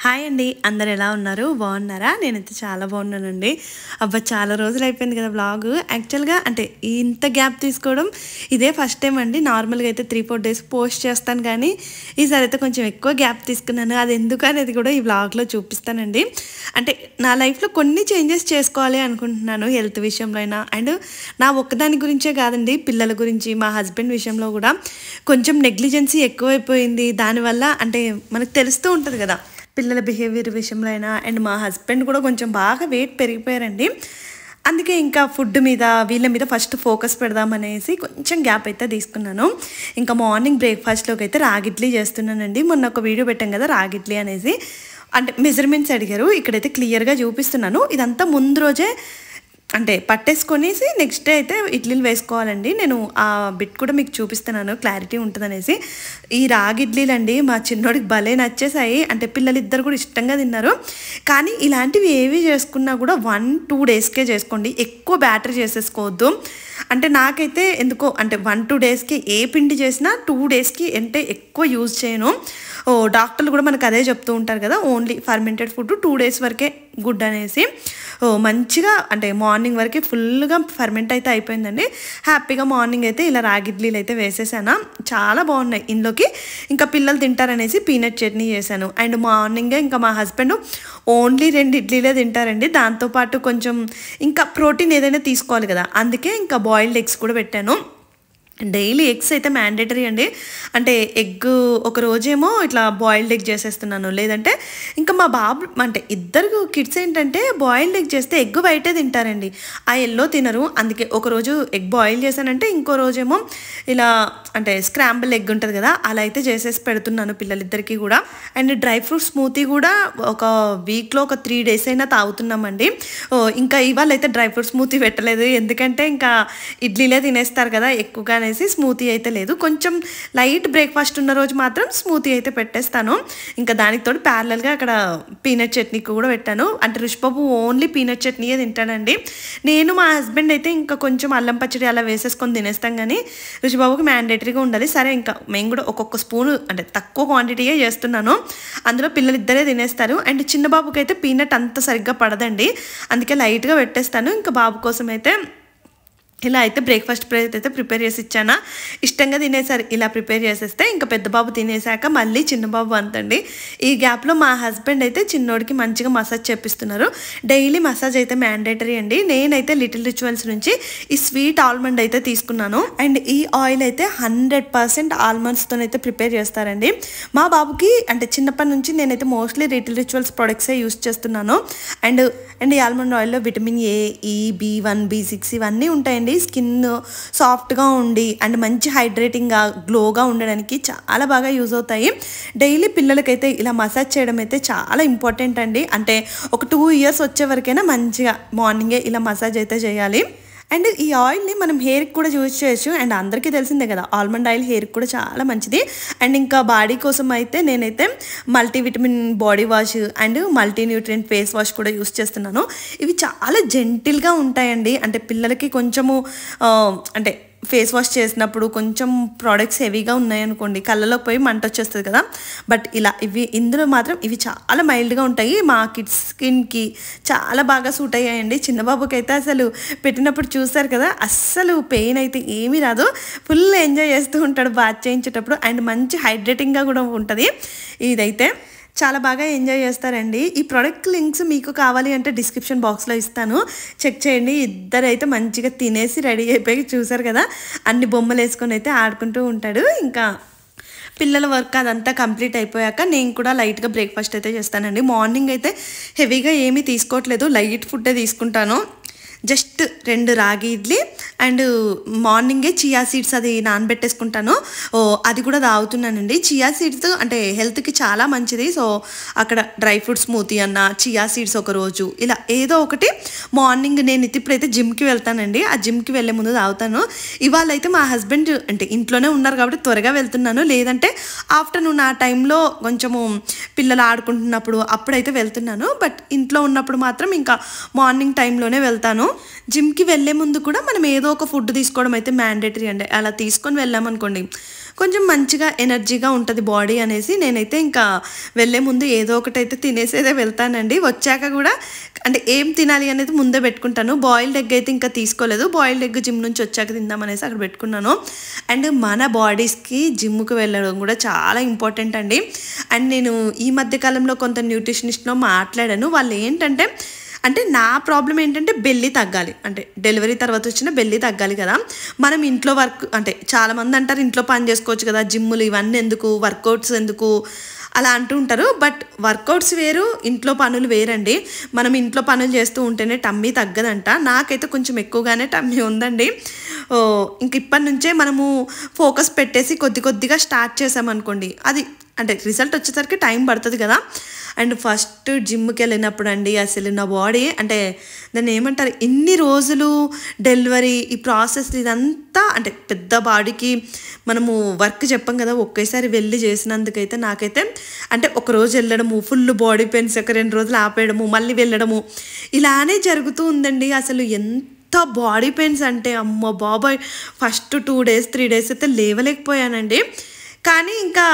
Hi అండి. అందరూ ఎలా ఉన్నారు? బాగున్నారా? నేనైతే చాలా బాగున్నానండి. అబ్బా! చాలా రోజులు అయిపోయింది కదా వ్లాగ్. యాక్చువల్‌గా అంటే ఇంత గ్యాప్ తీసుకోవడం ఇదే ఫస్ట్ టైం అండి. నార్మల్‌గా అయితే 3-4 డేస్ పోస్ట్ చేస్తాను కానీ ఈసారి అయితే కొంచెం ఎక్కువ గ్యాప్ తీసుకున్నాను. అది ఎందుకు అనేది కూడా ఈ వ్లాగ్‌లో చూపిస్తానండి. అంటే నా లైఫ్‌లో కొన్ని చేంజెస్ చేసుకోవాలి అనుకుంటున్నాను. హెల్త్ విషయంలో అయినా అండ్ నా ఒక్కదాని గురించే కాదండి, పిల్లల గురించి, మా హస్బెండ్ విషయంలో కూడా కొంచెం నెగ్లిజెన్సీ ఎక్కువైపోయింది. దానివల్ల అంటే మనకు తెలుస్తూ ఉంటుంది కదా, పిల్లల బిహేవియర్ విషయంలో అయినా. అండ్ మా హస్బెండ్ కూడా కొంచెం బాగా వెయిట్ పెరిగిపోయారండి. అందుకే ఇంకా ఫుడ్ మీద వీళ్ళ మీద ఫస్ట్ ఫోకస్ పెడదామనేసి కొంచెం గ్యాప్ అయితే తీసుకున్నాను. ఇంకా మార్నింగ్ బ్రేక్ఫాస్ట్లోకి అయితే రాగిడ్లీ చేస్తున్నానండి. మొన్న ఒక వీడియో పెట్టాం కదా రాగిడ్లీ అనేసి, అంటే మెజర్మెంట్స్ అడిగారు. ఇక్కడైతే క్లియర్గా చూపిస్తున్నాను. ఇదంతా ముందు రోజే అంటే పట్టేసుకొనేసి నెక్స్ట్ డే అయితే ఇడ్లీలు వేసుకోవాలండి. నేను ఆ బిట్ కూడా మీకు చూపిస్తున్నాను, క్లారిటీ ఉంటుందనేసి. ఈ రాగి ఇడ్లీలు అండి మా చిన్నోడికి భలే నచ్చేసాయి. అంటే పిల్లలిద్దరు కూడా ఇష్టంగా తిన్నారు. కానీ ఇలాంటివి ఏవి చేసుకున్నా కూడా 1-2 డేస్కే చేసుకోండి, ఎక్కువ బ్యాటర్ చేసేసుకోవద్దు. అంటే నాకైతే ఎందుకో అంటే 1-2 డేస్కి ఏ పిండి చేసినా 2 డేస్కి అంటే ఎక్కువ యూజ్ చేయను. డాక్టర్లు కూడా మనకు అదే చెప్తూ ఉంటారు కదా, ఓన్లీ ఫర్మెంటెడ్ ఫుడ్ 2 డేస్ వరకే గుడ్ అనేసి. మంచిగా అంటే మార్నింగ్ వరకు ఫుల్గా ఫర్మెంట్ అయితే అయిపోయిందండి. హ్యాపీగా మార్నింగ్ అయితే ఇలా రాగి ఇడ్లీలు అయితే వేసేసాను. చాలా బాగున్నాయి. ఇందులోకి ఇంకా పిల్లలు తింటారనేసి పీనట్ చట్నీ చేశాను. అండ్ మార్నింగే ఇంకా మా హస్బెండ్ ఓన్లీ 2 ఇడ్లీలే తింటారండి. దాంతోపాటు కొంచెం ఇంకా ప్రోటీన్ ఏదైనా తీసుకోవాలి కదా, అందుకే ఇంకా బాయిల్డ్ ఎగ్స్ కూడా పెట్టాను. డైలీ ఎగ్స్ అయితే మ్యాండేటరీ అండి. అంటే ఎగ్ ఒక రోజేమో ఇట్లా బాయిల్డ్ ఎగ్ చేసేస్తున్నాను, లేదంటే ఇంకా మా బాబు అంటే ఇద్దరు కిడ్స్ ఏంటంటే బాయిల్డ్ ఎగ్ చేస్తే ఎగ్ వైటే తింటారండి, ఆ ఎల్లో తినరు. అందుకే ఒకరోజు ఎగ్ బాయిల్ చేశానంటే ఇంకో రోజేమో ఇలా అంటే స్క్రాంబుల్ ఎగ్ ఉంటుంది కదా, అలా అయితే చేసేసి పెడుతున్నాను పిల్లలిద్దరికీ కూడా. అండ్ డ్రై ఫ్రూట్ స్మూతీ కూడా ఒక వీక్లో ఒక 3 డేస్ అయినా తాగుతున్నామండి. ఇంకా ఇవాళ అయితే డ్రై ఫ్రూట్ స్మూతీ పెట్టలేదు, ఎందుకంటే ఇంకా ఇడ్లీలే తినేస్తారు కదా ఎక్కువగా అనేసి స్మూతీ అయితే లేదు. కొంచెం లైట్ బ్రేక్ఫాస్ట్ ఉన్న రోజు మాత్రం స్మూతీ అయితే పెట్టేస్తాను. ఇంకా దానికి తోడు ప్యారలల్గా అక్కడ పీనట్ చట్నీ కూడా పెట్టాను. అంటే రుషిబాబు ఓన్లీ పీనట్ చట్నీయే తింటాడండి. నేను మా హస్బెండ్ అయితే ఇంకా కొంచెం అల్లం పచ్చడి అలా వేసేసుకొని తినేస్తాం, కానీ రుషిబాబుకి మ్యాండేటరీగా ఉండాలి. సరే ఇంకా మేము కూడా ఒక్కొక్క స్పూను అంటే తక్కువ క్వాంటిటీయే చేస్తున్నాను, అందులో పిల్లలు ఇద్దరే తినేస్తారు. అండ్ చిన్న బాబుకి అయితే పీనట్ అంత సరిగ్గా పడదండి, అందుకే లైట్గా పెట్టేస్తాను. ఇంకా బాబు కోసం అయితే ఇలా అయితే బ్రేక్ఫాస్ట్ అయితే ప్రిపేర్ చేసి ఇచ్చానా, ఇష్టంగా తినేసారు. ఇలా ప్రిపేర్ చేసేస్తే ఇంకా పెద్ద బాబు తినేసాక మళ్ళీ చిన్న బాబు అంతండి. ఈ గ్యాప్లో మా హస్బెండ్ అయితే చిన్నోడికి మంచిగా మసాజ్ చేపిస్తున్నారు. డైలీ మసాజ్ అయితే మ్యాండేటరీ అండి. నేనైతే లిటిల్ రిచువల్స్ నుంచి ఈ స్వీట్ ఆల్మండ్ అయితే తీసుకున్నాను. అండ్ ఈ ఆయిల్ అయితే 100% ఆల్మండ్స్తో అయితే ప్రిపేర్ చేస్తారండి. మా బాబుకి అంటే చిన్నప్పటి నుంచి నేనైతే మోస్ట్లీ లిటిల్ రిచువల్స్ ప్రొడక్ట్సే యూస్ చేస్తున్నాను. అండ్ ఈ ఆల్మండ్ ఆయిల్లో విటమిన్ ఏ, ఈ, B1, B6 ఇవన్నీ ఉంటాయండి. స్కిన్ సాఫ్ట్గా ఉండి అండ్ మంచి హైడ్రేటింగ్గా గ్లోగా ఉండడానికి చాలా బాగా యూజ్ అవుతాయి. డైలీ పిల్లలకైతే ఇలా మసాజ్ చేయడం అయితే చాలా ఇంపార్టెంట్ అండి. అంటే ఒక 2 ఇయర్స్ వచ్చే వరకైనా మంచిగా మార్నింగే ఇలా మసాజ్ అయితే చేయాలి. అండ్ ఈ ఆయిల్ని మనం హెయిర్కి కూడా యూజ్ చేయొచ్చు. అండ్ అందరికీ తెలిసిందే కదా, ఆల్మండ్ ఆయిల్ హెయిర్కి కూడా చాలా మంచిది. అండ్ ఇంకా బాడీ కోసం అయితే నేనైతే multivitamin body wash and multi nutrient face wash కూడా యూజ్ చేస్తున్నాను. ఇవి చాలా జెంటిల్గా ఉంటాయండి. అంటే పిల్లలకి కొంచెము అంటే ఫేస్ వాష్ చేసినప్పుడు కొంచెం ప్రోడక్ట్స్ హెవీగా ఉన్నాయనుకోండి కళ్ళలోకి పోయి మంట వచ్చేస్తుంది కదా, బట్ ఇలా ఇందులో మాత్రం ఇవి చాలా మైల్డ్గా ఉంటాయి. మా కిడ్స్ స్కిన్కి చాలా బాగా సూట్ అయ్యాయండి. చిన్నబాబుకి అయితే అసలు పెట్టినప్పుడు చూస్తారు కదా, అస్సలు పెయిన్ అయితే ఏమీ రాదు, ఫుల్ ఎంజాయ్ చేస్తూ ఉంటాడు బాత్ చేయించేటప్పుడు. అండ్ మంచి హైడ్రేటింగ్గా కూడా ఉంటుంది. ఇదైతే చాలా బాగా ఎంజాయ్ చేస్తారండి. ఈ ప్రోడక్ట్ లింక్స్ మీకు కావాలి అంటే డిస్క్రిప్షన్ బాక్స్లో ఇస్తాను, చెక్ చేయండి. ఇద్దరైతే మంచిగా తినేసి రెడీ అయిపోయి చూసారు కదా, అన్ని బొమ్మలు వేసుకొని అయితే ఆడుకుంటూ ఉంటాడు. ఇంకా పిల్లల వర్క్ అదంతా కంప్లీట్ అయిపోయాక నేను కూడా లైట్గా బ్రేక్ఫాస్ట్ అయితే చేస్తానండి. మార్నింగ్ అయితే హెవీగా ఏమీ తీసుకోవట్లేదు, లైట్ ఫుడ్డే తీసుకుంటాను. జస్ట్ 2 రాగి ఇడ్లీ అండ్ మార్నింగే చియా సీడ్స్ అది నానబెట్టేసుకుంటాను, అది కూడా తాగుతున్నానండి. చియా సీడ్స్ అంటే హెల్త్కి చాలా మంచిది. సో అక్కడ డ్రై ఫ్రూట్ స్మూతీ అన్న, చియా సీడ్స్ ఒక రోజు ఇలా ఏదో ఒకటి మార్నింగ్. నేను ఇప్పుడైతే జిమ్కి వెళ్తానండి, ఆ జిమ్కి వెళ్ళే ముందు తాగుతాను. ఇవాళ అయితే మా హస్బెండ్ అంటే ఇంట్లోనే ఉన్నారు కాబట్టి త్వరగా వెళ్తున్నాను, లేదంటే ఆఫ్టర్నూన్ ఆ టైంలో కొంచెము పిల్లలు ఆడుకుంటున్నప్పుడు అప్పుడైతే వెళ్తున్నాను. బట్ ఇంట్లో ఉన్నప్పుడు మాత్రం ఇంకా మార్నింగ్ టైంలోనే వెళ్తాను. జిమ్కి వెళ్ళే ముందు కూడా మనం ఏదో ఒక ఫుడ్ తీసుకోవడం అయితే మ్యాండేటరీ అండి. అలా తీసుకొని వెళ్ళామనుకోండి కొంచెం మంచిగా ఎనర్జీగా ఉంటుంది బాడీ అనేసి నేనైతే ఇంకా వెళ్ళే ముందు ఏదో ఒకటైతే తినేసేదే వెళ్తానండి. వచ్చాక కూడా అంటే ఏం తినాలి అనేది ముందే పెట్టుకుంటాను. బాయిల్డ్ ఎగ్ అయితే ఇంకా తీసుకోలేదు. బాయిల్డ్ ఎగ్ జిమ్ నుంచి వచ్చాక తిందామనేసి అక్కడ పెట్టుకున్నాను. అండ్ మన బాడీస్కి జిమ్కి వెళ్ళడం కూడా చాలా ఇంపార్టెంట్ అండి. అండ్ నేను ఈ మధ్య కాలంలో కొంత న్యూట్రిషనిస్ట్తో మాట్లాడాను. వాళ్ళు ఏంటంటే అంటే నా ప్రాబ్లం ఏంటంటే బెల్లి తగ్గాలి, అంటే డెలివరీ తర్వాత వచ్చిన బెల్లి తగ్గాలి కదా. మనం ఇంట్లో వర్క్ అంటే చాలామంది అంటారు ఇంట్లో పని చేసుకోవచ్చు కదా, జిమ్ములు ఇవన్నీ ఎందుకు, వర్కౌట్స్ ఎందుకు అలా అంటూ ఉంటారు. బట్ వర్కౌట్స్ వేరు, ఇంట్లో పనులు వేరండి. మనం ఇంట్లో పనులు చేస్తూ ఉంటేనే టమ్మీ తగ్గదంట. నాకైతే కొంచెం ఎక్కువగానే టమ్మీ ఉందండి. ఇంక ఇప్పటి నుంచే మనము ఫోకస్ పెట్టేసి కొద్ది కొద్దిగా స్టార్ట్ చేసామనుకోండి, అది అంటే రిజల్ట్ వచ్చేసరికి టైం పడుతుంది కదా. అండ్ ఫస్ట్ జిమ్కి వెళ్ళినప్పుడు అండి అసలు నా బాడీ అంటే దాన్ని ఏమంటారు, ఇన్ని రోజులు డెలివరీ ఈ ప్రాసెస్ ఇదంతా అంటే పెద్ద బాడీకి మనము వర్క్ చెప్పాం కదా, ఒకేసారి వెళ్ళి చేసినందుకైతే నాకైతే అంటే ఒకరోజు వెళ్ళడము, ఫుల్ బాడీ పెయిన్స్, ఒక 2 రోజులు ఆపేయడము, మళ్ళీ వెళ్ళడము, ఇలానే జరుగుతూ ఉందండి. అసలు ఎంత బాడీ పెయిన్స్ అంటే అమ్మ బాబాయ్, ఫస్ట్ 2 డేస్ 3 డేస్ అయితే లేవలేకపోయానండి. కానీ ఇంకా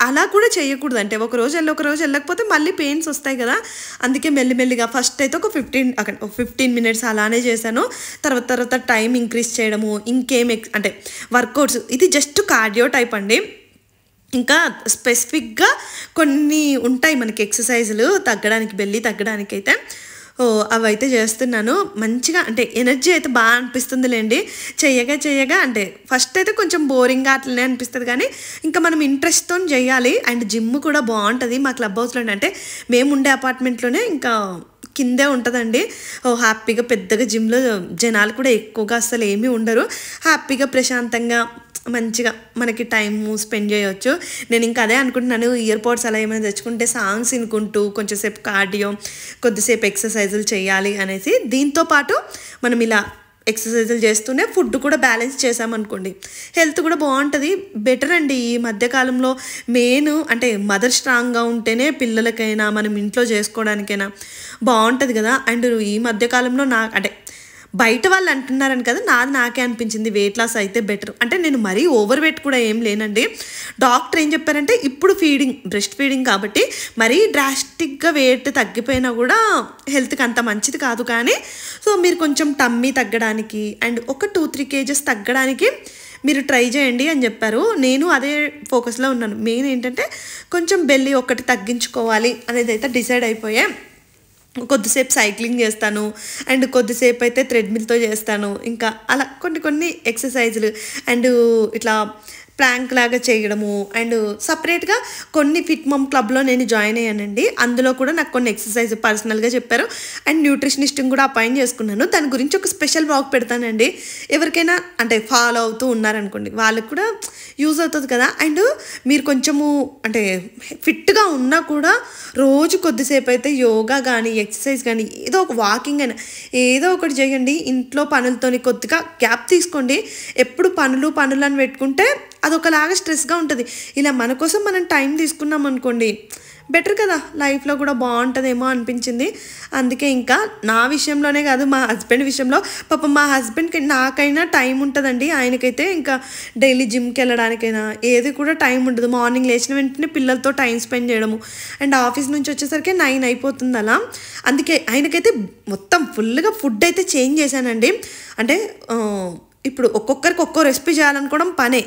అలా కూడా చేయకూడదు, అంటే ఒక రోజు వెళ్ళకపోతే మళ్ళీ పెయిన్స్ వస్తాయి కదా. అందుకే మెల్లిమెల్లిగా ఫస్ట్ అయితే ఒక 15 మినిట్స్ అలానే చేశాను. తర్వాత టైం ఇంక్రీజ్ చేయడము, ఇంకేం అంటే వర్కౌట్స్, ఇది జస్ట్ కార్డియో టైప్ అండి. ఇంకా స్పెసిఫిక్గా కొన్ని ఉంటాయి మనకి ఎక్సర్సైజులు తగ్గడానికి, బెల్లి తగ్గడానికి అయితే అవైతే చేస్తున్నాను. మంచిగా అంటే ఎనర్జీ అయితే బాగా అనిపిస్తుందిలేండి. చేయగా అంటే ఫస్ట్ అయితే కొంచెం బోరింగ్గా అట్లనే అనిపిస్తుంది, కానీ ఇంకా మనం ఇంట్రెస్ట్తో చేయాలి. అండ్ జిమ్ కూడా బాగుంటుంది. మా క్లబ్ హౌస్లోనే అంటే మేము ఉండే అపార్ట్మెంట్లోనే ఇంకా కిందే ఉంటుందండి. హ్యాపీగా పెద్దగా జిమ్లో జనాలు కూడా ఎక్కువగా అసలు ఏమీ ఉండరు. హ్యాపీగా ప్రశాంతంగా మంచిగా మనకి టైము స్పెండ్ చేయవచ్చు. నేను ఇంకా అదే అనుకుంటున్నాను, ఇయర్ పోడ్స్ అలా ఏమైనా తెచ్చుకుంటే సాంగ్స్ వినుకుంటూ కొంచెంసేపు కార్డియో, కొద్దిసేపు ఎక్సర్సైజులు చేయాలి అనేసి. దీంతోపాటు మనం ఇలా ఎక్సర్సైజులు చేస్తూనే ఫుడ్ కూడా బ్యాలెన్స్ చేసామనుకోండి, హెల్త్ కూడా బాగుంటుంది. బెటర్ అండి ఈ మధ్యకాలంలో. మెయిన్ అంటే మదర్ స్ట్రాంగ్గా ఉంటేనే పిల్లలకైనా మనం ఇంట్లో చేసుకోవడానికైనా బాగుంటుంది కదా. అండ్ ఈ మధ్యకాలంలో అంటే బయట వాళ్ళు అంటున్నారని కదా, నాకే అనిపించింది వెయిట్ లాస్ అయితే బెటర్. అంటే నేను మరీ ఓవర్ వెయిట్ కూడా ఏం లేనండి. డాక్టర్ ఏం చెప్పారంటే ఇప్పుడు బ్రెస్ట్ ఫీడింగ్ కాబట్టి మరీ డ్రాస్టిక్గా వెయిట్ తగ్గిపోయినా కూడా హెల్త్కి అంత మంచిది కాదు. కానీ సో మీరు కొంచెం టమ్మీ తగ్గడానికి అండ్ ఒక 2-3 కేజెస్ తగ్గడానికి మీరు ట్రై చేయండి అని చెప్పారు. నేను అదే ఫోకస్లో ఉన్నాను. మెయిన్ ఏంటంటే కొంచెం బెల్లి ఒకటి తగ్గించుకోవాలి అనేది అయితే డిసైడ్ అయిపోయా. కొద్దిసేపు సైక్లింగ్ చేస్తాను అండ్ కొద్దిసేపు అయితే థ్రెడ్మిల్తో చేస్తాను. ఇంకా అలా కొన్ని ఎక్సర్సైజులు అండ్ ఇట్లా ప్లాంక్ లాగా చేయడము. అండ్ సపరేట్గా కొన్ని ఫిట్ మమ్ క్లబ్లో నేను జాయిన్ అయ్యానండి. అందులో కూడా నాకు కొన్ని ఎక్సర్సైజ్ పర్సనల్గా చెప్పారు. అండ్ న్యూట్రిషనిస్ట్ని కూడా అపాయింట్ చేసుకున్నాను. దాని గురించి ఒక స్పెషల్ బ్లాగ్ పెడతానండి. ఎవరికైనా అంటే ఫాలో అవుతూ ఉన్నారనుకోండి, వాళ్ళకి కూడా యూజ్ అవుతుంది కదా. అండ్ మీరు కొంచెము అంటే ఫిట్గా ఉన్నా కూడా రోజు కొద్దిసేపు అయితే యోగా కానీ ఎక్సర్సైజ్ కానీ ఏదో ఒక వాకింగ్ అయినా ఏదో ఒకటి చేయండి. ఇంట్లో పనులతోని కొద్దిగా గ్యాప్ తీసుకోండి. ఎప్పుడు పనులు అని పెట్టుకుంటే అదొకలాగా స్ట్రెస్గా ఉంటుంది. ఇలా మన కోసం మనం టైం తీసుకున్నాం అనుకోండి, బెటర్ కదా, లైఫ్లో కూడా బాగుంటుందేమో అనిపించింది. అందుకే ఇంకా నా విషయంలోనే కాదు, మా హస్బెండ్ విషయంలో పాపం మా హస్బెండ్కి నాకైనా టైం ఉంటుందండి. ఆయనకైతే ఇంకా డైలీ జిమ్కి వెళ్ళడానికైనా ఏది కూడా టైం ఉండదు. మార్నింగ్ లేచిన వెంటనే పిల్లలతో టైం స్పెండ్ చేయడము అండ్ ఆఫీస్ నుంచి వచ్చేసరికి 9 అయిపోతుంది అలా. అందుకే ఆయనకైతే మొత్తం ఫుల్గా ఫుడ్ అయితే చేంజ్ చేశానండి. అంటే ఇప్పుడు ఒక్కొక్కరికి ఒక్కో రెసిపీ చేయాలనుకోవడం పనే,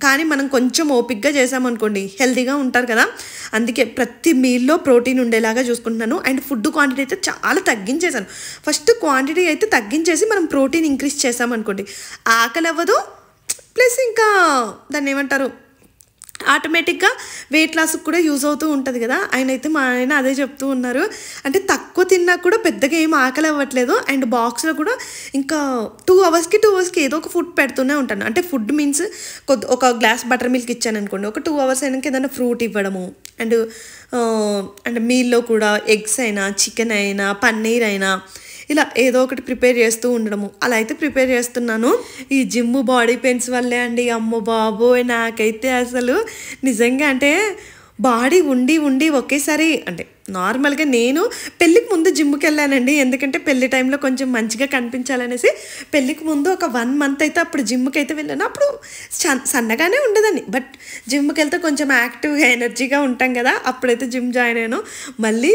కానీ మనం కొంచెం ఓపిక్గా చేసామనుకోండి హెల్తీగా ఉంటారు కదా. అందుకే ప్రతి మీల్లో ప్రోటీన్ ఉండేలాగా చూసుకుంటున్నాను. అండ్ ఫుడ్ క్వాంటిటీ అయితే చాలా తగ్గించేసాను. ఫస్ట్ క్వాంటిటీ అయితే తగ్గించేసి మనం ప్రోటీన్ ఇంక్రీజ్ చేసామనుకోండి ఆకలి అవ్వదు. ప్లస్ ఇంకా దాన్ని ఏమంటారు, ఆటోమేటిక్గా వెయిట్ లాస్కి కూడా యూజ్ అవుతూ ఉంటుంది కదా. మా ఆయన అదే చెప్తూ ఉన్నారు. అంటే తక్కువ తిన్నా కూడా పెద్దగా ఏం ఆకలి అవ్వట్లేదు. అండ్ బాక్స్లో కూడా ఇంకా 2 అవర్స్కి ఏదో ఒక ఫుడ్ పెడుతూనే ఉంటాను. అంటే ఫుడ్ మీన్స్ ఒక గ్లాస్ బటర్ మిల్క్ ఇచ్చాను అనుకోండి, ఒక 2 అవర్స్ అయినాక ఏదైనా ఫ్రూట్ ఇవ్వడము. అండ్ మీల్లో కూడా ఎగ్స్ అయినా, చికెన్ అయినా, పన్నీర్ అయినా ఇలా ఏదో ఒకటి ప్రిపేర్ చేస్తూ ఉండడము. అలా అయితే ప్రిపేర్ చేస్తున్నాను. ఈ జిమ్ బాడీ పెయిన్స్ వల్లే అండి, అమ్మో బాబోయ్, నాకైతే అసలు నిజంగా అంటే బాడీ ఉండి ఒకేసారి అంటే నార్మల్గా నేను పెళ్ళికి ముందు జిమ్కి వెళ్ళానండి. ఎందుకంటే పెళ్లి టైంలో కొంచెం మంచిగా కనిపించాలనేసి పెళ్ళికి ముందు ఒక 1 మంత్ అయితే అప్పుడు జిమ్కి అయితే వెళ్ళాను. అప్పుడు సన్నగానే ఉండదని, బట్ జిమ్కి వెళ్తే కొంచెం యాక్టివ్గా ఎనర్జీగా ఉంటాం కదా, అప్పుడైతే జిమ్ జాయిన్ అయ్యాను. మళ్ళీ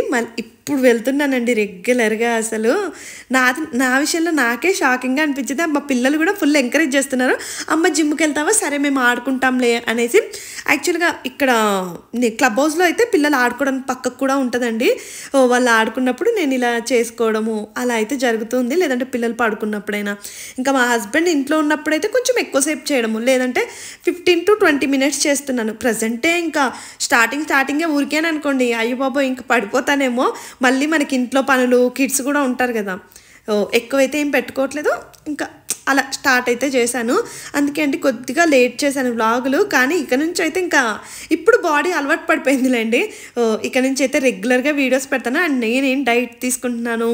ఇప్పుడు వెళ్తున్నానండి రెగ్యులర్గా. అసలు నా విషయంలో నాకే షాకింగ్గా అనిపించింది. మా పిల్లలు కూడా ఫుల్ ఎంకరేజ్ చేస్తున్నారు. అమ్మ జిమ్కి వెళ్తావా, సరే మేము ఆడుకుంటాంలే అనేసి. యాక్చువల్గా ఇక్కడ క్లబ్ హౌస్లో అయితే పిల్లలు ఆడుకోవడానికి పక్కకు కూడా ఉంటుందండి. వాళ్ళు ఆడుకున్నప్పుడు నేను ఇలా చేసుకోవడము అలా అయితే జరుగుతుంది. లేదంటే పిల్లలు పడుకున్నప్పుడైనా, ఇంకా మా హస్బెండ్ ఇంట్లో ఉన్నప్పుడైతే కొంచెం ఎక్కువసేపు చేయడము, లేదంటే 15 to 20 minutes చేస్తున్నాను. ప్రజెంటే ఇంకా స్టార్టింగే ఊరికేని అనుకోండి, అయ్యో బాబో ఇంక పడిపోతానేమో. మళ్ళీ మనకి ఇంట్లో పనులు, కిడ్స్ కూడా ఉంటారు కదా, ఎక్కువైతే ఏం పెట్టుకోవట్లేదు. ఇంకా అలా స్టార్ట్ అయితే చేశాను. అందుకే అండి కొద్దిగా లేట్ చేశాను వ్లాగులు. కానీ ఇక నుంచి అయితే ఇంకా ఇప్పుడు బాడీ అలవాటు పడిపోయిందిలేండి. ఇక నుంచి అయితే రెగ్యులర్గా వీడియోస్ పెడతాను. అండ్ నేనేం డైట్ తీసుకుంటున్నాను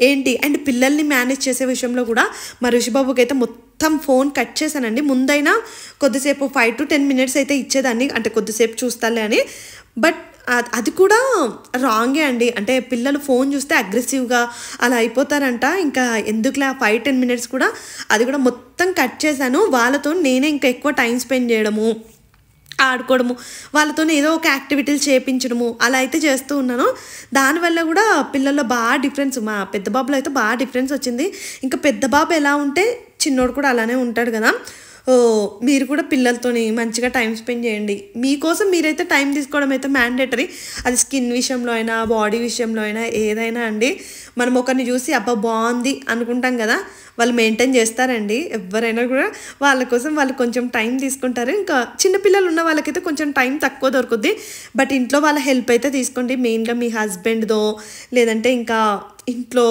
ఏంటి, అండ్ పిల్లల్ని మేనేజ్ చేసే విషయంలో కూడా మా ఋషిబాబుకి అయితే మొత్తం ఫోన్ కట్ చేశానండి. ముందైనా కొద్దిసేపు 5 to 10 minutes అయితే ఇచ్చేదాన్ని, అంటే కొద్దిసేపు చూస్తాలే అని. బట్ అది కూడా రాంగే అండి. అంటే పిల్లలు ఫోన్ చూస్తే అగ్రెసివ్గా అలా అయిపోతారంట. ఇంకా ఎందుకులే 5-10 minutes కూడా, అది కూడా మొత్తం కట్ చేశాను. వాళ్ళతో నేనే ఇంకా ఎక్కువ టైం స్పెండ్ చేయడము, ఆడుకోవడము, వాళ్ళతో ఏదో ఒక యాక్టివిటీలు చేయించడము అలా అయితే చేస్తూ ఉన్నాను. దానివల్ల కూడా పిల్లల్లో బాగా డిఫరెన్స్, మా పెద్ద బాబులో అయితే బాగా డిఫరెన్స్ వచ్చింది. ఇంకా పెద్ద బాబు ఎలా ఉంటే చిన్నోడు కూడా అలానే ఉంటాడు కదా. మీరు కూడా పిల్లలతోని మంచిగా టైం స్పెండ్ చేయండి. మీకోసం మీరైతే టైం తీసుకోవడం అయితే మ్యాండేటరీ. అది స్కిన్ విషయంలో అయినా, బాడీ విషయంలో అయినా, ఏదైనా అండి. మనం ఒకరిని చూసి అబ్బా బాగుంది అనుకుంటాం కదా, వాళ్ళు మెయింటైన్ చేస్తారండి. ఎవరైనా కూడా వాళ్ళ కోసం వాళ్ళు కొంచెం టైం తీసుకుంటారు. ఇంకా చిన్నపిల్లలు ఉన్న వాళ్ళకైతే కొంచెం టైం తక్కువ దొరుకుద్ది. బట్ ఇంట్లో వాళ్ళ హెల్ప్ అయితే తీసుకోండి. మెయిన్గా మీ హస్బెండ్దో, లేదంటే ఇంకా ఇంట్లో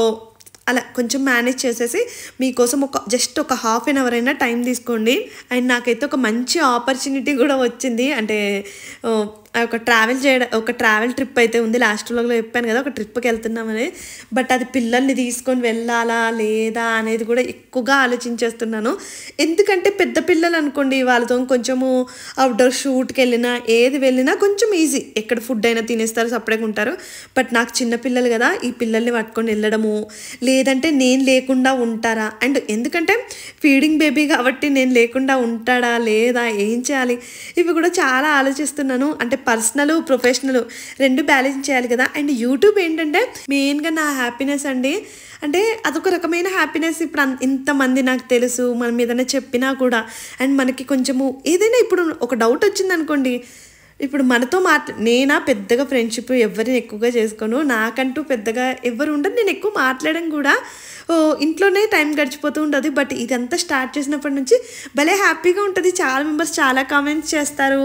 అలా కొంచెం మేనేజ్ చేసేసి మీకోసం జస్ట్ ఒక 1/2 hour అయినా టైం తీసుకోండి. అండ్ నాకైతే ఒక మంచి ఆపర్చునిటీ కూడా వచ్చింది. అంటే ఒక ట్రావెల్ ట్రిప్ అయితే ఉంది. లాస్ట్ వ్లాగ్లో చెప్పాను కదా, ఒక ట్రిప్కి వెళ్తున్నామని. బట్ అది పిల్లల్ని తీసుకొని వెళ్ళాలా లేదా అనేది కూడా ఎక్కువగా ఆలోచించేస్తున్నాను. ఎందుకంటే పెద్ద పిల్లలు అనుకోండి, వాళ్ళతో కొంచెము అవుట్డోర్ షూట్కి వెళ్ళినా ఏది వెళ్ళినా కొంచెం ఈజీ, ఎక్కడ ఫుడ్ అయినా తినేస్తారు, సపరేట్గా ఉంటారు. బట్ నాకు చిన్న పిల్లలు కదా, ఈ పిల్లల్ని పట్టుకొని వెళ్ళడము, లేదంటే నేను లేకుండా ఉంటారా, అండ్ ఎందుకంటే ఫీడింగ్ బేబీ కాబట్టి నేను లేకుండా ఉంటాడా లేదా, ఏం చేయాలి, ఇవి కూడా చాలా ఆలోచిస్తున్నాను. అంటే పర్సనల్, ప్రొఫెషనల్ 2 బ్యాలెన్స్ చేయాలి కదా. అండ్ యూట్యూబ్ ఏంటంటే మెయిన్గా నా హ్యాపీనెస్ అండి. అంటే అదొక రకమైన హ్యాపీనెస్. ఇప్పుడు ఇంతమంది నాకు తెలుసు, మనం ఏదైనా చెప్పినా కూడా, అండ్ మనకి కొంచెము ఏదైనా ఇప్పుడు ఒక డౌట్ వచ్చింది అనుకోండి, ఇప్పుడు మనతో నేనా పెద్దగా ఫ్రెండ్షిప్ ఎవరిని ఎక్కువగా చేసుకోను, నాకంటూ పెద్దగా ఎవరు ఉండదు, నేను ఎక్కువ మాట్లాడడం కూడా, ఇంట్లోనే టైం గడిచిపోతూ ఉంటుంది. బట్ ఇదంతా స్టార్ట్ చేసినప్పటి నుంచి భలే హ్యాపీగా ఉంటుంది. చాలా మెంబర్స్ చాలా కామెంట్స్ చేస్తారు,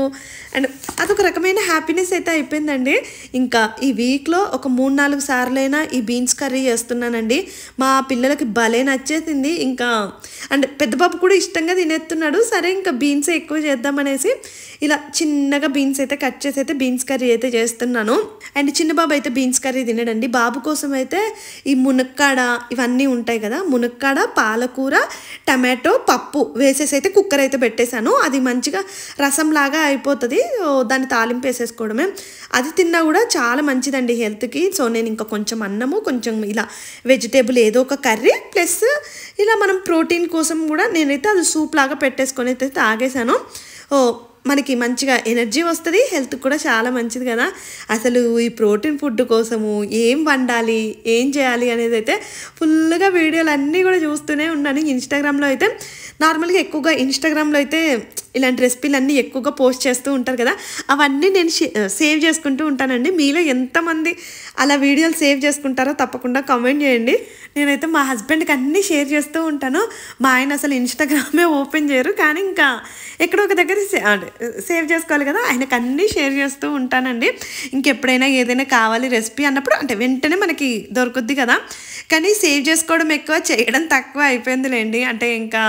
అండ్ అదొక రకమైన హ్యాపీనెస్ అయితే అయిపోయిందండి. ఇంకా ఈ వీక్లో ఒక 3-4 సార్లైనా ఈ బీన్స్ కర్రీ చేస్తున్నానండి. మా పిల్లలకి భలే నచ్చేసింది. ఇంకా అండ్ పెద్ద బాబు కూడా ఇష్టంగా తినేస్తున్నాడు. సరే ఇంకా బీన్స్ ఎక్కువ చేద్దామనేసి ఇలా చిన్నగా బీన్స్ అయితే కట్ చేసి అయితే బీన్స్ కర్రీ అయితే చేస్తున్నాను. అండ్ చిన్న బాబు అయితే బీన్స్ కర్రీ తినడండి. బాబు కోసం అయితే ఈ మునక్కాడ ఇవన్నీ ఉంటాయి కదా, మునక్కాడ, పాలకూర, టమాటో, పప్పు వేసేసి అయితే కుక్కర్ అయితే పెట్టేశాను. అది మంచిగా రసం లాగా అయిపోతుంది. దాన్ని తాలింపు వేసేసుకోవడమే. అది తిన్నా కూడా చాలా మంచిదండి హెల్త్కి. సో నేను ఇంకా కొంచెం అన్నము, కొంచెం ఇలా వెజిటేబుల్ ఏదో ఒక కర్రీ, ప్లస్ ఇలా మనం ప్రోటీన్ కోసం కూడా నేనైతే అది సూప్ లాగా పెట్టేసుకొని అయితే తాగేశాను. మనకి మంచిగా ఎనర్జీ వస్తుంది, హెల్త్ కూడా చాలా మంచిది కదా. అసలు ఈ ప్రోటీన్ ఫుడ్ కోసము ఏం వండాలి, ఏం చేయాలి అనేది అయితే ఫుల్గా వీడియోలు అన్నీ కూడా చూస్తూనే ఉన్నాను. ఇన్స్టాగ్రామ్లో అయితే నార్మల్గా ఎక్కువగా ఇన్స్టాగ్రామ్లో అయితే ఇలాంటి రెసిపీలు అన్నీ ఎక్కువగా పోస్ట్ చేస్తూ ఉంటారు కదా, అవన్నీ నేను సేవ్ చేసుకుంటూ ఉంటానండి. మీలో ఎంతమంది అలా వీడియోలు సేవ్ చేసుకుంటారో తప్పకుండా కామెంట్ చేయండి. నేనైతే మా హస్బెండ్కి అన్నీ షేర్ చేస్తూ ఉంటాను. మా ఆయన అసలు ఇన్స్టాగ్రామే ఓపెన్ చేయరు, కానీ ఇంకా ఎక్కడో ఒక దగ్గర సేవ్ చేసుకోవాలి కదా, ఆయనకు అన్నీ షేర్ చేస్తూ ఉంటానండి. ఇంకెప్పుడైనా ఏదైనా కావాలి రెసిపీ అన్నప్పుడు అంటే వెంటనే మనకి దొరుకుద్ది కదా, కానీ సేవ్ చేసుకోవడం ఎక్కువ, చేయడం తక్కువ అయిపోయిందిలేండి. అంటే ఇంకా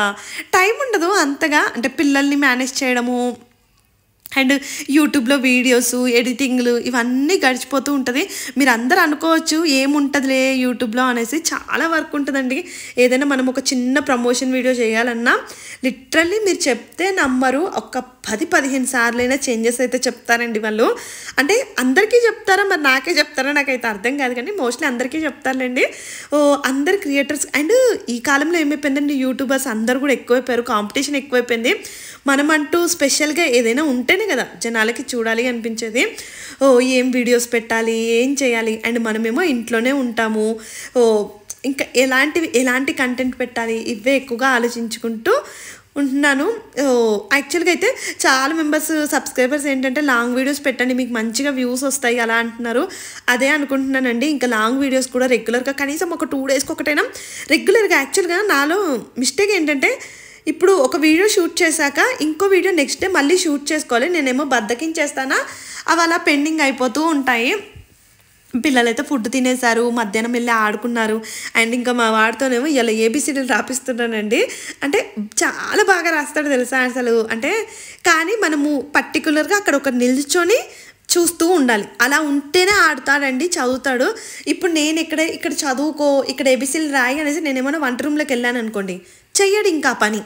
టైం ఉండదు అంతగా, అంటే పిల్లల్ని మేనేజ్ చేయడము అండ్ యూట్యూబ్లో వీడియోస్, ఎడిటింగ్లు ఇవన్నీ గడిచిపోతూ ఉంటుంది. మీరు అందరూ అనుకోవచ్చు ఏముంటుందిలే యూట్యూబ్లో అనేసి, చాలా వర్క్ ఉంటుందండి. ఏదైనా మనం ఒక చిన్న ప్రమోషన్ వీడియో చేయాలన్నా లిటరల్లీ మీరు చెప్తే నమ్మరు, ఒక 10-15 సార్లైనా చేంజెస్ అయితే చెప్తారండి వాళ్ళు. అంటే అందరికీ చెప్తారా మరి నాకే చెప్తారా నాకైతే అర్థం కాదు, కానీ మోస్ట్లీ అందరికీ చెప్తారులేండి. అందరు క్రియేటర్స్ అండ్ ఈ కాలంలో ఏమైపోయిందండి, యూట్యూబర్స్ అందరు కూడా ఎక్కువైపోయారు, కాంపిటీషన్ ఎక్కువైపోయింది. మనమంటూ స్పెషల్గా ఏదైనా ఉంటేనే కదా జనాలకి చూడాలి అనిపించేది. ఏం వీడియోస్ పెట్టాలి, ఏం చేయాలి, అండ్ మనమేమో ఇంట్లోనే ఉంటాము, ఇంకా ఎలాంటి కంటెంట్ పెట్టాలి ఇవే ఎక్కువగా ఆలోచించుకుంటూ ఉంటున్నాను. యాక్చువల్గా అయితే చాలా మెంబర్స్ సబ్స్క్రైబర్స్ ఏంటంటే లాంగ్ వీడియోస్ పెట్టండి మీకు మంచిగా వ్యూస్ వస్తాయి అలా అంటున్నారు. అదే అనుకుంటున్నానండి, ఇంకా లాంగ్ వీడియోస్ కూడా రెగ్యులర్గా కనీసం ఒక 2 డేస్కి ఒకటైనా రెగ్యులర్గా. యాక్చువల్గా నాలో మిస్టేక్ ఏంటంటే ఇప్పుడు ఒక వీడియో షూట్ చేశాక ఇంకో వీడియో నెక్స్ట్ డే మళ్ళీ షూట్ చేసుకోవాలి. నేనేమో బద్దకించేస్తానా, అవి అలా పెండింగ్ అయిపోతూ ఉంటాయి. పిల్లలైతే ఫుడ్ తినేశారు, మధ్యాహ్నం వెళ్ళి ఆడుకున్నారు. అండ్ ఇంకా మా వాడితోనేమో ఇలా ఏబిసిడీలు రాపిస్తున్నానండి. అంటే చాలా బాగా రాస్తాడు తెలుసా అసలు. అంటే కానీ మనము పర్టికులర్గా అక్కడ ఒక నిల్చొని చూస్తూ ఉండాలి, అలా ఉంటేనే ఆడతాడండి, చదువుతాడు. ఇప్పుడు నేను ఇక్కడ చదువుకో, ఇక్కడ ఏబిసిడీలు రాయి అనేసి నేనేమన్నా వంట రూమ్లోకి వెళ్ళాను అనుకోండి, చెయ్యడు ఇంకా పని.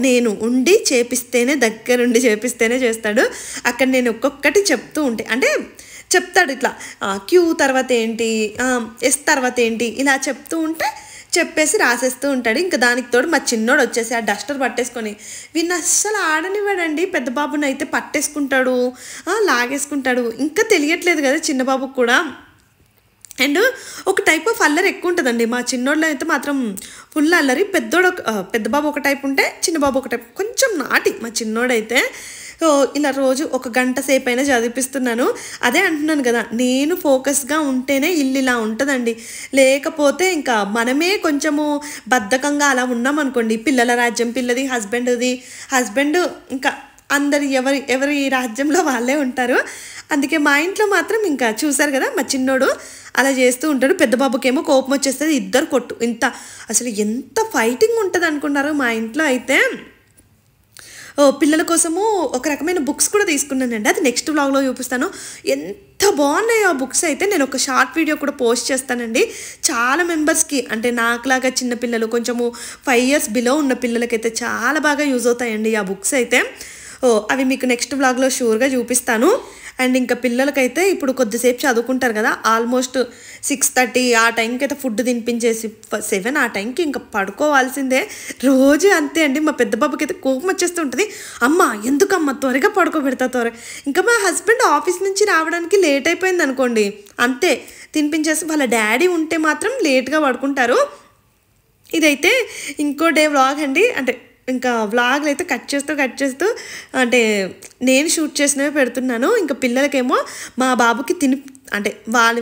నేను ఉండి చేపిస్తేనే, దగ్గరుండి చేపిస్తేనే చేస్తాడు. అక్కడ నేను ఒక్కొక్కటి చెప్తూ ఉంటే అంటే చెప్తాడు ఇట్లా క్యూ తర్వాత ఏంటి, ఎస్ తర్వాత ఏంటి, ఇలా చెప్తూ ఉంటే చెప్పేసి రాసేస్తూ ఉంటాడు. ఇంకా దానికి తోడు మా చిన్నోడు వచ్చేసి ఆ డస్టర్ పట్టేసుకొని వీడిని అస్సలు ఆడనివ్వడండి. పెద్ద బాబుని అయితే పట్టేసుకుంటాడు, లాగేసుకుంటాడు. ఇంకా తెలియట్లేదు కదా చిన్న బాబుకు కూడా. అండ్ ఒక టైప్ ఆఫ్ అల్లరి ఎక్కువ ఉంటుందండి మా చిన్నోళ్ళలో అయితే మాత్రం ఫుల్ అల్లరి. పెద్ద బాబు ఒక టైప్ ఉంటే చిన్న బాబు ఒక టైప్, కొంచెం నాటి మా చిన్నోడైతే. ఇలా రోజు 1 గంట సేపు అయినా చదివిపిస్తున్నాను. అదే అంటున్నాను కదా, నేను ఫోకస్గా ఉంటేనే ఇల్లు ఇలా ఉంటుందండి. లేకపోతే ఇంకా మనమే కొంచెము బద్ధకంగా అలా ఉన్నామనుకోండి, పిల్లల రాజ్యం పిల్లది, హస్బెండ్ ఇంకా అందరు ఎవరి రాజ్యంలో వాళ్ళే ఉంటారు. అందుకే మా ఇంట్లో మాత్రం ఇంకా చూసారు కదా మా చిన్నోడు అలా చేస్తూ ఉంటాడు. పెద్ద బాబుకేమో కోపం వచ్చేస్తుంది, ఇద్దరు కొట్టు. అసలు ఎంత ఫైటింగ్ ఉంటుంది అనుకున్నారు మా ఇంట్లో అయితే. పిల్లల కోసము ఒక రకమైన బుక్స్ కూడా తీసుకున్నానండి, అది నెక్స్ట్ వ్లాగ్లో చూపిస్తాను. ఎంత బాగున్నాయో ఆ బుక్స్ అయితే. నేను ఒక షార్ట్ వీడియో కూడా పోస్ట్ చేస్తానండి. చాలా మెంబర్స్కి అంటే నాకులాగా చిన్నపిల్లలు కొంచెము 5 years బిలో ఉన్న పిల్లలకైతే చాలా బాగా యూజ్ అవుతాయండి ఆ బుక్స్ అయితే. అవి మీకు నెక్స్ట్ వ్లాగ్లో షూర్గా చూపిస్తాను. అండ్ ఇంకా పిల్లలకైతే ఇప్పుడు కొద్దిసేపు చదువుకుంటారు కదా, ఆల్మోస్ట్ 6:30 ఆ టైంకి అయితే ఫుడ్ తినిపించేసి 7 ఆ టైంకి ఇంకా పడుకోవాల్సిందే. రోజు అంతే అండి. మా పెద్ద బాబుకి అయితే కోపం వచ్చేస్తూ ఉంటుంది, అమ్మ ఎందుకమ్మ త్వరగా పడుకోబెడతా ఇంకా మా హస్బెండ్ ఆఫీస్ నుంచి రావడానికి లేట్ అయిపోయింది అనుకోండి, అంతే తినిపించేసి వాళ్ళ డాడీ ఉంటే మాత్రం లేట్గా పడుకుంటారు. ఇదైతే ఇంకో డే వ్లాగ్ అండి. అంటే ఇంకా వ్లాగ్లు అయితే కట్ చేస్తూ అంటే నేను షూట్ చేసినవే పెడుతున్నాను. ఇంకా పిల్లలకేమో మా బాబుకి అంటే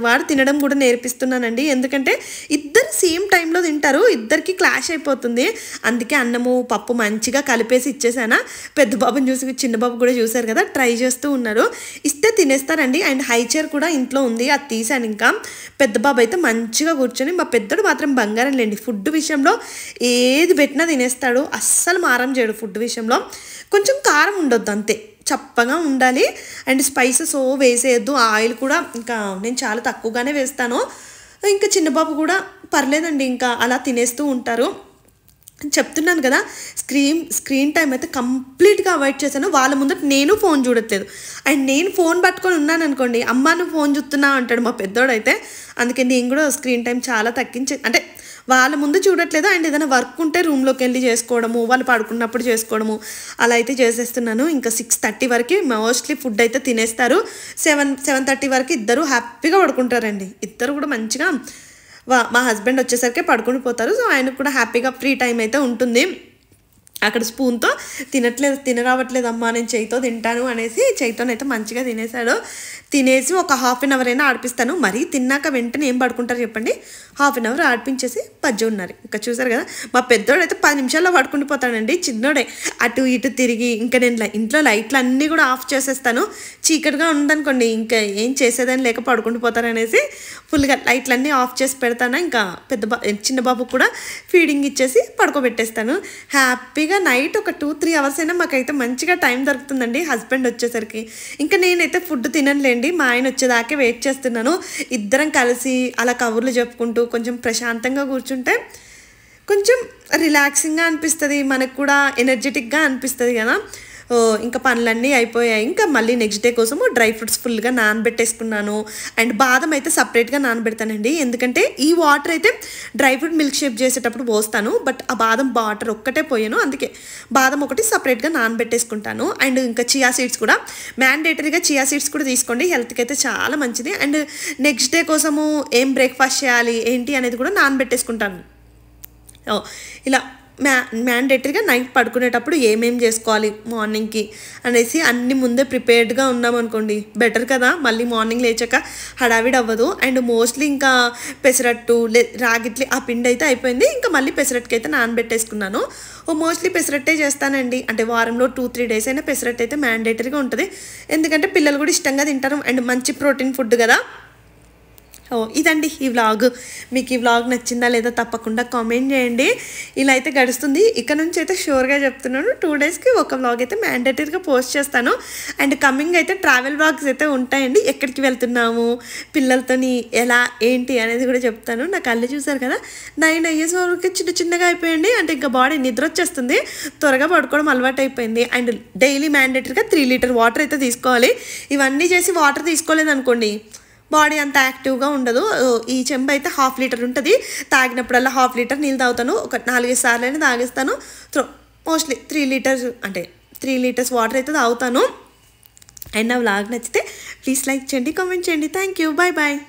వాడు తినడం కూడా నేర్పిస్తున్నానండి. ఎందుకంటే ఇద్దరు సేమ్ టైంలో తింటారు, ఇద్దరికి క్లాష్ అయిపోతుంది. అందుకే అన్నము పప్పు మంచిగా కలిపేసి ఇచ్చేసానా. పెద్ద బాబుని చూసి చిన్న బాబు కూడా చూసారు కదా, ట్రై చేస్తూ ఉన్నారు. ఇస్తే తినేస్తారండి. అండ్ హై చైర్ కూడా ఇంట్లో ఉంది, అది తీసాను. ఇంకా పెద్ద బాబు అయితే మంచిగా కూర్చొని, మా పెద్దోడు మాత్రం బంగారం లేండి. ఫుడ్ విషయంలో ఏది పెట్టినా తినేస్తాడు, అస్సలు మారం చేయడు. ఫుడ్ విషయంలో కొంచెం కారం ఉండొద్దు అంతే, చప్పగా ఉండాలి. And spices వేసేయద్దు. ఆయిల్ కూడా ఇంకా నేను చాలా తక్కువగానే వేస్తాను. ఇంకా చిన్నబాబు కూడా పర్లేదండి, ఇంకా అలా తినేస్తూ ఉంటారు. చెప్తున్నాను కదా, స్క్రీన్ టైం అయితే కంప్లీట్గా అవాయిడ్ చేశాను. వాళ్ళ ముందట నేను ఫోన్ చూడట్లేదు. అండ్ నేను ఫోన్ పట్టుకొని ఉన్నాను అనుకోండి, అమ్మ నువ్వు ఫోన్ చూస్తున్నా అంటాడు మా పెద్దోడైతే. అందుకే నేను కూడా స్క్రీన్ టైం చాలా అంటే వాళ్ళ ముందు చూడట్లేదు. అండ్ ఏదైనా వర్క్ ఉంటే రూమ్లోకి వెళ్ళి చేసుకోవడము, వాళ్ళు పడుకున్నప్పుడు చేసుకోవడము, అలా అయితే చేసేస్తున్నాను. ఇంకా 6:30 వరకు మోస్ట్లీ ఫుడ్ అయితే తినేస్తారు. 7:30 వరకు ఇద్దరు హ్యాపీగా పడుకుంటారండి. ఇద్దరు కూడా మంచిగా మా హస్బెండ్ వచ్చేసరికి పడుకుని పోతారు. సో ఆయనకు కూడా హ్యాపీగా ఫ్రీ టైం అయితే ఉంటుంది. అక్కడ స్పూన్తో తినరావట్లేదు అమ్మా, నేను చేయితో తింటాను అనేసి చేయితోనైతే మంచిగా తినేసాడు. తినేసి ఒక 1/2 hour అయినా ఆడిపిస్తాను. మరీ తిన్నాక వెంటనే ఏం పడుకుంటారు చెప్పండి, 1/2 hour ఆడిపించేసి పజ్జు ఉన్నారు. ఇంకా చూసారు కదా, మా పెద్దోడు అయితే 10 నిమిషాల్లో పడుకుండిపోతాడండి. చిన్నోడే అటు ఇటు తిరిగి, ఇంకా నేను ఇంట్లో లైట్లు అన్నీ కూడా ఆఫ్ చేసేస్తాను. చీకటిగా ఉందనుకోండి ఇంకా ఏం చేసేదని లేక పడుకుండిపోతారనేసి ఫుల్గా లైట్లన్నీ ఆఫ్ చేసి పెడతాను. ఇంకా చిన్న బాబుకు కూడా ఫీడింగ్ ఇచ్చేసి పడుకోబెట్టేస్తాను. హ్యాపీగా నైట్ ఒక 2-3 hours అయినా మాకైతే మంచిగా టైం దొరుకుతుందండి హస్బెండ్ వచ్చేసరికి. ఇంకా నేనైతే ఫుడ్ తినలేండి, మా ఆయన వచ్చేదాకే వెయిట్ చేస్తున్నాను. ఇద్దరం కలిసి అలా కబుర్లు చెప్పుకుంటూ కొంచెం ప్రశాంతంగా కూర్చుంటే కొంచెం రిలాక్సింగ్గా అనిపిస్తుంది, మనకు కూడా ఎనర్జెటిక్గా అనిపిస్తుంది కదా. ఇంకా పనులన్నీ అయిపోయాయి. ఇంకా మళ్ళీ నెక్స్ట్ డే కోసము డ్రై ఫ్రూట్స్ ఫుల్గా నానబెట్టేసుకున్నాను. అండ్ బాదం అయితే సపరేట్గా నానబెడతానండి, ఎందుకంటే ఈ వాటర్ అయితే డ్రై ఫ్రూట్ మిల్క్ షేక్ చేసేటప్పుడు పోస్తాను, బట్ ఆ బాదం వాటర్ ఒక్కటే పోయాను, అందుకే బాదం ఒకటి సపరేట్గా నానబెట్టేసుకుంటాను. అండ్ ఇంకా చియా సీడ్స్ కూడా మ్యాండేటరీగా చియా సీడ్స్ కూడా తీసుకోండి, హెల్త్కి అయితే చాలా మంచిది. అండ్ నెక్స్ట్ డే కోసము ఏం బ్రేక్ఫాస్ట్ చేయాలి ఏంటి అనేది కూడా నానబెట్టేసుకుంటాను. ఇలా మ్యాండేటరీగా నైట్ పడుకునేటప్పుడు ఏమేం చేసుకోవాలి మార్నింగ్కి అనేసి అన్ని ముందే ప్రిపేర్డ్గా ఉన్నామనుకోండి బెటర్ కదా, మళ్ళీ మార్నింగ్ లేచాక హడావిడి అవ్వదు. అండ్ మోస్ట్లీ ఇంకా పెసరట్టు రాగిట్లి ఆ పిండి అయితే అయిపోయింది, ఇంకా మళ్ళీ పెసరట్టుకి అయితే నానబెట్టేసుకున్నాను. మోస్ట్లీ పెసరట్టే చేస్తానండి, అంటే వారంలో 2-3 డేస్ అయినా పెసరట్టు అయితే మ్యాండేటరీగా ఉంటుంది, ఎందుకంటే పిల్లలు కూడా ఇష్టంగా తింటారు అండ్ మంచి ప్రోటీన్ ఫుడ్ కదా. ఇదండి ఈ వ్లాగ్. మీకు ఈ వ్లాగ్ నచ్చిందా లేదా తప్పకుండా కామెంట్ చేయండి. ఇలా అయితే గడుస్తుంది. ఇక నుంచి అయితే షూర్గా చెప్తున్నాను 2 డేస్కి ఒక వ్లాగ్ అయితే మ్యాండేటరీగా పోస్ట్ చేస్తాను. అండ్ కమింగ్ అయితే ట్రావెల్ వ్లాగ్స్ అయితే ఉంటాయండి, ఎక్కడికి వెళ్తున్నాము పిల్లలతోని ఎలా ఏంటి అనేది కూడా చెప్తాను. నా కళ్ళు చూసారు కదా 9 అయ్యేసరికి చిన్నగా అయిపోయింది, అంటే ఇంకా బాడీ నిద్ర వచ్చేస్తుంది, త్వరగా పడుకోవడం అలవాటు అయిపోయింది. అండ్ డైలీ మ్యాండేటరీగా 3 లీటర్ వాటర్ అయితే తీసుకోవాలి. ఇవన్నీ చేసి వాటర్ తీసుకోలేదు అనుకోండి బాడీ అంత యాక్టివ్గా ఉండదు. ఈ చెంబు అయితే 1/2 లీటర్ ఉంటుంది, తాగినప్పుడల్లా 1/2 లీటర్ నీళ్ళు తాగుతాను, ఒక 4-5 సార్లు అయినా తాగేస్తాను. మోస్ట్లీ 3 లీటర్స్ అంటే 3 లీటర్స్ వాటర్ అయితే తాగుతాను. అండ్ నా వ్లాగ్ నచ్చితే ప్లీజ్ లైక్ చేయండి, కామెంట్ చేయండి. Thank you, bye bye.